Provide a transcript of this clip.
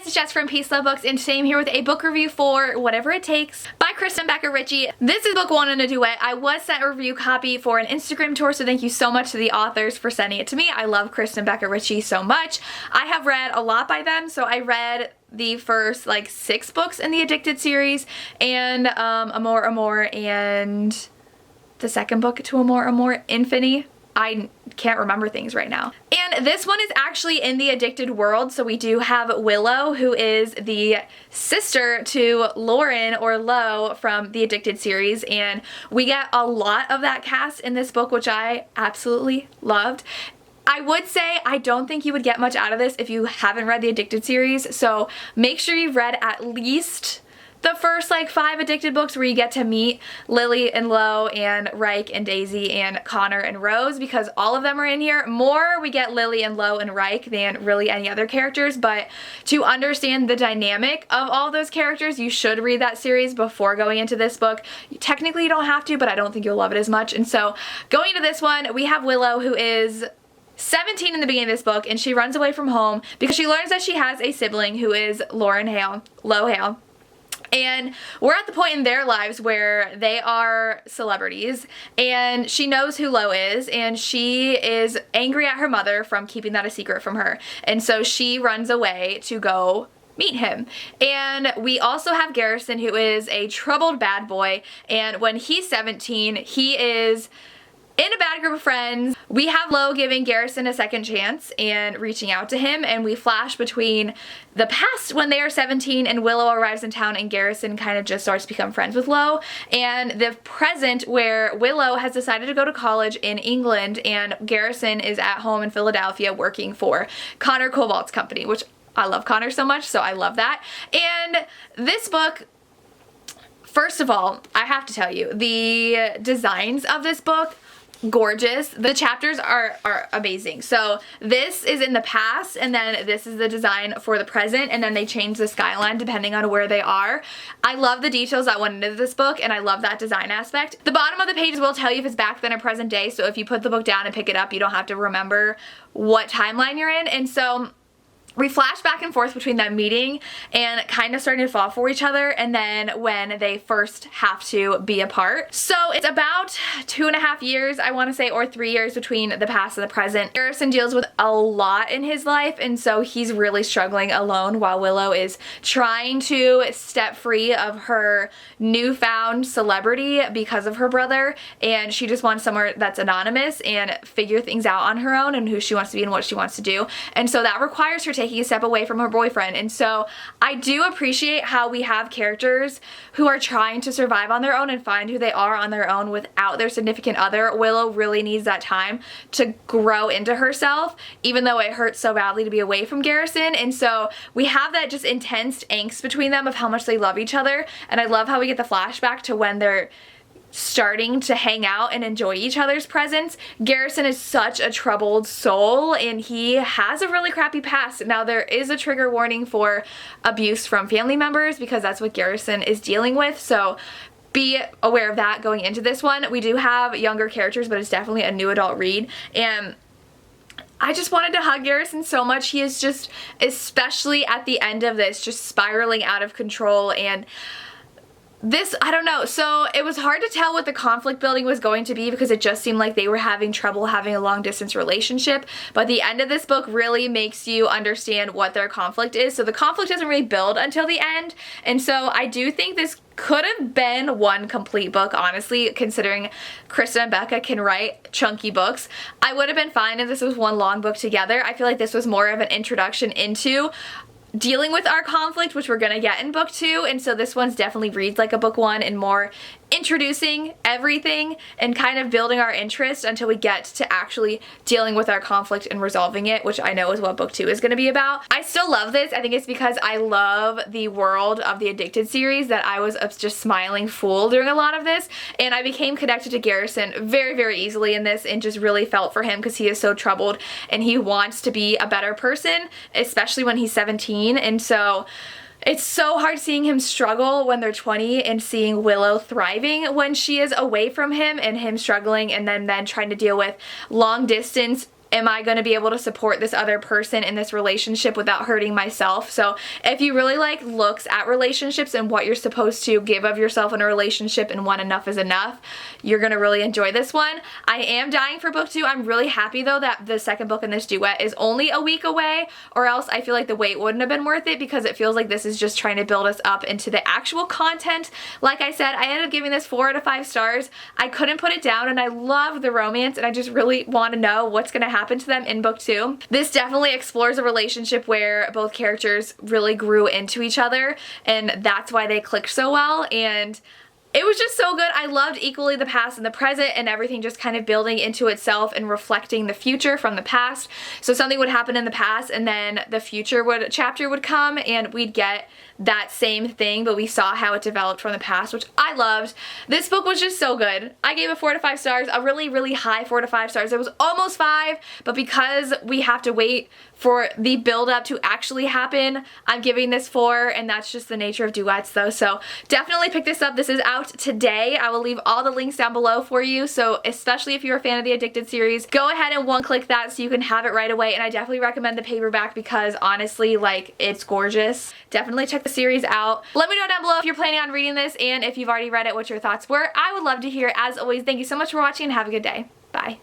it's Jess from Peace Love Books, and today I'm here with a book review for Whatever It Takes by Krista and Becca Ritchie. This is book 1 in a duet. I was sent a review copy for an Instagram tour, so thank you so much to the authors for sending it to me. I love Krista and Becca Ritchie so much. I have read a lot by them, so I read the first like 6 books in the Addicted series, and Amor, and the second book to Amor, Infinity. I can't remember things right now. And this one is actually in the Addicted world, so we do have Willow, who is the sister to Lauren or Lo from the Addicted series, and we get a lot of that cast in this book, which I absolutely loved. I would say I don't think you would get much out of this if you haven't read the Addicted series, so make sure you've read at least the first like 5 Addicted books where you get to meet Lily and Lo and Reich and Daisy and Connor and Rose, because all of them are in here. More we get Lily and Lo and Reich than really any other characters, but to understand the dynamic of all those characters, you should read that series before going into this book. Technically you don't have to, but I don't think you'll love it as much. And so going into this one, we have Willow, who is 17 in the beginning of this book, and she runs away from home because she learns that she has a sibling who is Lo Hale. And we're at the point in their lives where they are celebrities, and she knows who Lo is, and she is angry at her mother from keeping that a secret from her. And so she runs away to go meet him. And we also have Garrison, who is a troubled bad boy, and when he's 17, he is in a bad group of friends. We have Lo giving Garrison a second chance and reaching out to him, and we flash between the past when they are 17 and Willow arrives in town and Garrison kind of just starts to become friends with Lo, and the present where Willow has decided to go to college in England and Garrison is at home in Philadelphia working for Connor Kovalt's company, which I love Connor so much, so I love that. And this book, first of all, I have to tell you, the designs of this book, gorgeous. The chapters are amazing. So this is in the past, and then this is the design for the present, and then they change the skyline depending on where they are. I love the details that went into this book, and I love that design aspect. The bottom of the pages will tell you if it's back then or present day, so if you put the book down and pick it up, you don't have to remember what timeline you're in. And so we flash back and forth between them meeting and kind of starting to fall for each other, and then when they first have to be apart. So it's about 2.5 years, I want to say, or 3 years between the past and the present. Garrison deals with a lot in his life, and so he's really struggling alone while Willow is trying to step free of her newfound celebrity because of her brother, and she just wants somewhere that's anonymous and figure things out on her own and who she wants to be and what she wants to do. And so that requires her taking a step away from her boyfriend. And so I do appreciate how we have characters who are trying to survive on their own and find who they are on their own without their significant other. Willow really needs that time to grow into herself, even though it hurts so badly to be away from Garrison. And so we have that just intense angst between them of how much they love each other. And I love how we get the flashback to when they're starting to hang out and enjoy each other's presence. Garrison is such a troubled soul, and he has a really crappy past. Now there is a trigger warning for abuse from family members because that's what Garrison is dealing with, so be aware of that going into this one. We do have younger characters, but it's definitely a new adult read, and I just wanted to hug Garrison so much. He is just, especially at the end of this, just spiraling out of control. And this, I don't know, so it was hard to tell what the conflict building was going to be because it just seemed like they were having trouble having a long distance relationship, but the end of this book really makes you understand what their conflict is. So the conflict doesn't really build until the end, and so I do think this could have been one complete book, honestly, considering Krista and Becca can write chunky books. I would have been fine if this was one long book together. I feel like this was more of an introduction into dealing with our conflict, which we're gonna get in book 2, and so this one's definitely reads like a book 1 and more introducing everything and kind of building our interest until we get to actually dealing with our conflict and resolving it, which I know is what book 2 is going to be about. I still love this. I think it's because I love the world of the Addicted series that I was just smiling full during a lot of this, and I became connected to Garrison very, very easily in this and just really felt for him because he is so troubled and he wants to be a better person, especially when he's 17, and so it's so hard seeing him struggle when they're 20 and seeing Willow thriving when she is away from him and him struggling, and then trying to deal with long distance am I going to be able to support this other person in this relationship without hurting myself? So if you really like looks at relationships and what you're supposed to give of yourself in a relationship and when enough is enough, you're going to really enjoy this one. I am dying for book 2. I'm really happy though that the second book in this duet is only a week away, or else I feel like the wait wouldn't have been worth it, because it feels like this is just trying to build us up into the actual content. Like I said, I ended up giving this 4 out of 5 stars. I couldn't put it down, and I love the romance, and I just really want to know what's going to happen to them in book 2. This definitely explores a relationship where both characters really grew into each other, and that's why they clicked so well, and it was just so good. I loved equally the past and the present, and everything just kind of building into itself and reflecting the future from the past. So something would happen in the past, and then the future chapter would come, and we'd get that same thing, but we saw how it developed from the past, which I loved. This book was just so good. I gave it 4 to 5 stars, a really, really high 4 to 5 stars. It was almost 5, but because we have to wait for the build-up to actually happen, I'm giving this 4, and that's just the nature of duets though. So definitely pick this up. This is out today. I will leave all the links down below for you, so especially if you're a fan of the Addicted series, go ahead and one-click that so you can have it right away, and I definitely recommend the paperback because honestly, like, it's gorgeous. Definitely check the series out. Let me know down below if you're planning on reading this, and if you've already read it, what your thoughts were. I would love to hear. As always, thank you so much for watching, and have a good day. Bye.